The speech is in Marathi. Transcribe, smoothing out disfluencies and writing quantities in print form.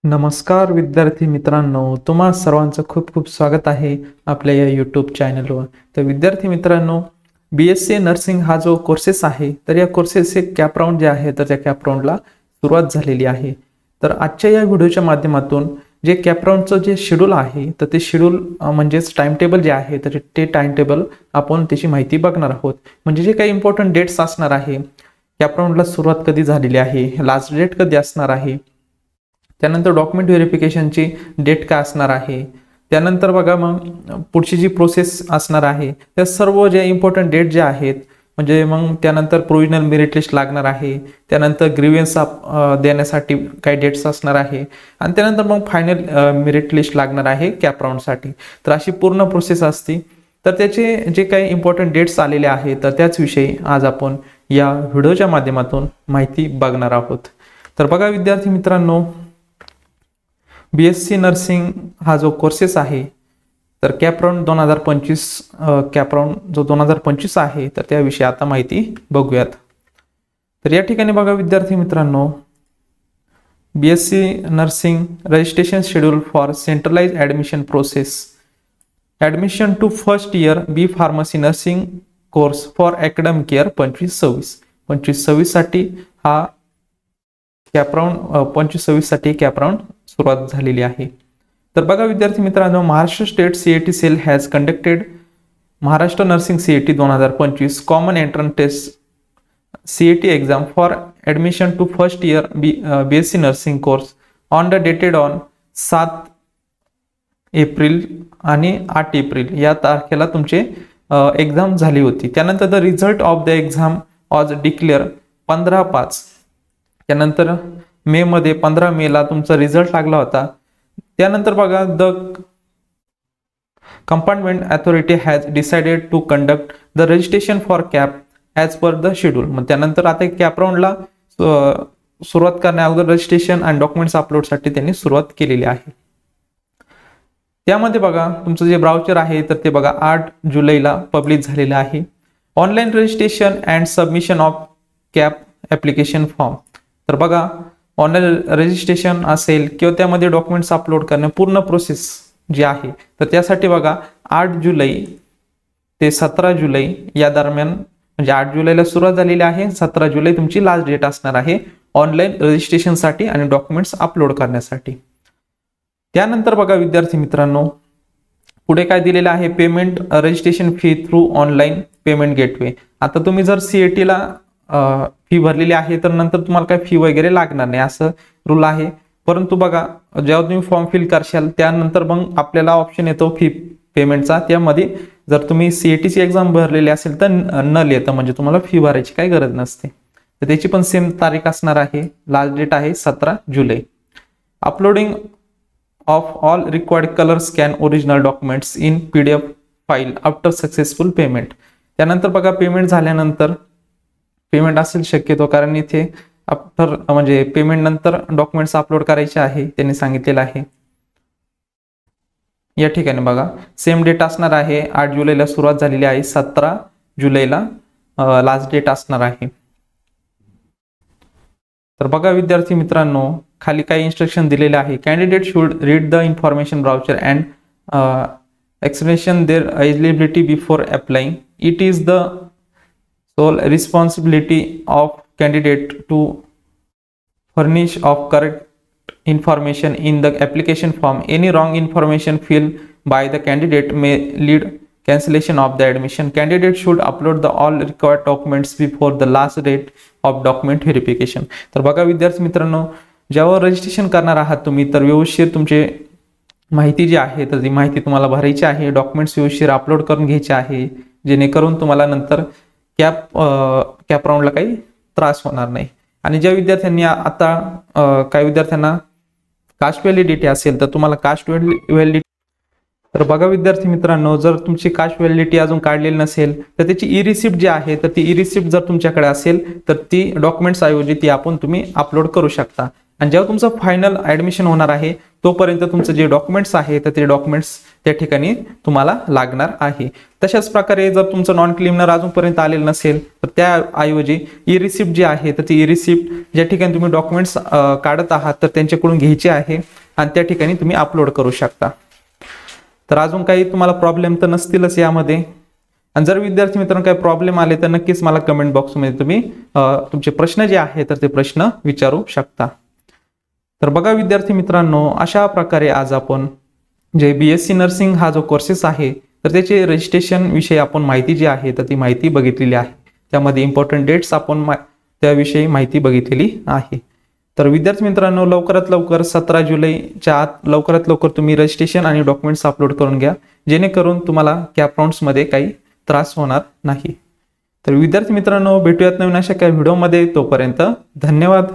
नमस्कार विद्यार्थी मित्रांनो, तुम्हा सर्वांचं खूप खूप स्वागत आहे आपल्या या यूट्यूब चॅनलवर। तर विद्यार्थी मित्रांनो, BSc नर्सिंग हा जो कोर्सेस आहे तर या कोर्सेसचे कॅप राऊंड जे आहे तर त्या कॅप राऊंडला सुरुवात झालेली आहे। तर आजच्या या व्हिडिओच्या माध्यमातून जे कॅप राऊंडचं जे शेड्यूल आहे तर ते शेड्यूल म्हणजेच टाइम टेबल जे आहे तर ते टाइम टेबल आपण त्याची माहिती बघणार आहोत। म्हणजे जे काही इम्पॉर्टंट डेट्स असणार आहे, कॅप राऊंडला सुरुवात कधी झालेली आहे, लास्ट डेट कधी असणार आहे, त्यानंतर डॉक्युमेंट व्हेरिफिकेशनची डेट काय असणार आहे, त्यानंतर बघा मग पुढची जी प्रोसेस असणार आहे त्या सर्व जे इम्पॉर्टंट डेट जे आहेत, म्हणजे मग त्यानंतर प्रोविजनल मेरिट लिस्ट लागणार आहे, त्यानंतर ग्रीव्हन्स देण्यासाठी काही डेट्स असणार आहे आणि त्यानंतर मग फायनल मेरिट लिस्ट लागणार आहे कॅप राऊंडसाठी। तर अशी पूर्ण प्रोसेस असते। तर त्याचे जे काही इम्पॉर्टंट डेट्स आलेले आहेत तर त्याच विषयी आज आपण या व्हिडिओच्या माध्यमातून माहिती बघणार आहोत। तर बघा विद्यार्थी मित्रांनो, BSc नर्सिंग हा जो कोर्सेस आहे तर कॅप राऊंड 2025 कॅप राऊंड जो 2025 आहे तर त्याविषयी आता माहिती बघूयात। तर या ठिकाणी बघा विद्यार्थी मित्रांनो, BSc nursing registration schedule for centralize admission process, admission to first year B pharmacy nursing course for academic year 25-26 साठी हा कॅप राऊंड 25-26 साठी कॅप राऊंड सुरुवात झालेली आहे। तर बघा विद्यार्थी मित्रांनो, Maharashtra state CET cell has conducted Maharashtra nursing CET 2025 common entrance test CET exam for admission to first year BSc nursing course on the dated on 7 April आणि 8 एप्रिल या तारखेला तुमचे एक्झाम झाली होती। त्यानंतर the result of the exam was declare 15/5, त्यानंतर मे मध्ये 15 मेला तुमचा रिझल्ट लागला होता। त्यानंतर बघा the competent authority has decided to conduct the registration for CAP as per the schedule. मग त्यानंतर आता कॅप राऊंडला सुरुवात करण्या अगोदर रजिस्ट्रेशन आणि डॉक्युमेंट्स अपलोडसाठी त्यांनी सुरुवात केलेली आहे। त्यामध्ये बघा तुमचं जे ब्राउचर आहे तर ते बघा 8 जुलैला पब्लिश झालेलं आहे। Online registration and submission of cap application form. तर बघा ऑनलाईन रजिस्ट्रेशन असेल किंवा त्यामध्ये डॉक्युमेंट्स अपलोड करणे पूर्ण प्रोसेस जी आहे तर त्यासाठी बघा 8 जुलै ते 17 जुलै या दरम्यान, म्हणजे 8 जुलैला सुरुवात झालेली आहे, 17 जुलै तुमची लास्ट डेट असणार आहे ऑनलाईन रजिस्ट्रेशनसाठी आणि डॉक्युमेंट्स अपलोड करण्यासाठी। त्यानंतर बघा विद्यार्थी मित्रांनो, पुढे काय दिलेलं आहे, payment registration fee through online payment gateway. आता तुम्ही जर CETला फी भरलेली आहे तर नंतर तुम्हाला काही फी वगैरे लागणार नाही असं रूल आहे। परंतु बघा जेव्हा तुम्ही फॉर्म फिल करशाल त्यानंतर मग आपल्याला ऑप्शन येतो फी पेमेंटचा, त्यामध्ये जर तुम्ही CETची एक्झाम भरलेली असेल तर नल येतं, म्हणजे तुम्हाला फी भरायची काही गरज नसते। तर त्याची पण सेम तारीख असणार आहे, लास्ट डेट आहे 17 जुलै। Uploading of all required colour scan original documents in PDF file after successful payment. त्यानंतर बघा पेमेंट झाल्यानंतर, पेमेंट असेल शक्यतो कारण इथे आफ्टर म्हणजे पेमेंट नंतर डॉक्युमेंट्स अपलोड करायचे आहे त्यांनी सांगितलेलं आहे। या ठिकाणी बघा सेम डेट असणार आहे, 8 जुलैला सुरुवात झालेली आहे, 17 जुलैला लास्ट डेट असणार आहे। तर बघा विद्यार्थी मित्रांनो, खाली काही इन्स्ट्रक्शन दिलेले आहे। Candidate should read the information brochure and explanation their eligibility before applying. It is the sole responsibility of candidate to furnish of correct information in the application form. Any wrong information filled by the candidate may lead cancellation of the admission. Candidate should upload the all required documents before the last date of document verification. तर बघा विद्यार्थी मित्रांनो, जेव्हा रजिस्ट्रेशन करणार आहात तुम्ही तर व्यवस्थित तुमचे माहिती जी आहे तर ती माहिती तुम्हाला भरायची आहे, डॉक्युमेंट्स व्यवस्थित अपलोड करून घ्यायचे आहे, जेणेकरून तुम्हाला नंतर कॅप राऊंडला काही त्रास होणार नाही। आणि ज्या विद्यार्थ्यांनी आता काही विद्यार्थ्यांना कास्ट व्हॅलिडिटी असेल तर तुम्हाला कास्ट व्हॅलिडिटी, तर बघा विद्यार्थी मित्रांनो, जर तुमची कास्ट व्हॅलिडिटी अजून काढलेली नसेल तर त्याची ई रिसिप्ट जी आहे तर ती ई रिसिप्ट जर तुमच्याकडे असेल तर ती डॉक्युमेंट्स ऐवजी ती आपण तुम्ही अपलोड करू शकता। आणि जेव्हा तुमचं फायनल ॲडमिशन होणार आहे तोपर्यंत तुमचं जे डॉक्युमेंट्स आहे तर ते डॉक्युमेंट्स त्या ठिकाणी तुम्हाला लागणार आहे। तशाच प्रकारे जर तुमचं नॉन क्लिमिनर अजूनपर्यंत आलेलं नसेल तर त्याऐवजी ई रिसिप्ट जी आहे तर ती ई रिसिप्ट ज्या ठिकाणी तुम्ही डॉक्युमेंट्स काढत आहात तर त्यांच्याकडून घ्यायची आहे आणि त्या ठिकाणी तुम्ही अपलोड करू शकता। तर अजून काही तुम्हाला प्रॉब्लेम तर नसतीलच यामध्ये। आणि जर विद्यार्थी मित्रांनो काही प्रॉब्लेम आले तर नक्कीच मला कमेंट बॉक्समध्ये तुम्ही तुमचे प्रश्न जे आहे तर ते प्रश्न विचारू शकता। तर बघा विद्यार्थी मित्रांनो, अशा प्रकारे आज आपण जे BSc नर्सिंग हा जो कोर्सेस आहे तर त्याचे रजिस्ट्रेशन विषयी आपण माहिती जी आहे तर ती माहिती बघितलेली आहे। त्यामध्ये इम्पॉर्टंट डेट्स आपण त्याविषयी माहिती बघितलेली आहे। तर विद्यार्थी मित्रांनो, लवकरात लवकर 17 जुलैच्या आत लवकरात लवकर तुम्ही रजिस्ट्रेशन आणि डॉक्युमेंट्स अपलोड करून घ्या, जेणेकरून तुम्हाला कॅप राउंड्समध्ये काही त्रास होणार नाही। तर विद्यार्थी मित्रांनो, भेटूयात नवीन अशा काही व्हिडिओमध्ये, तोपर्यंत धन्यवाद।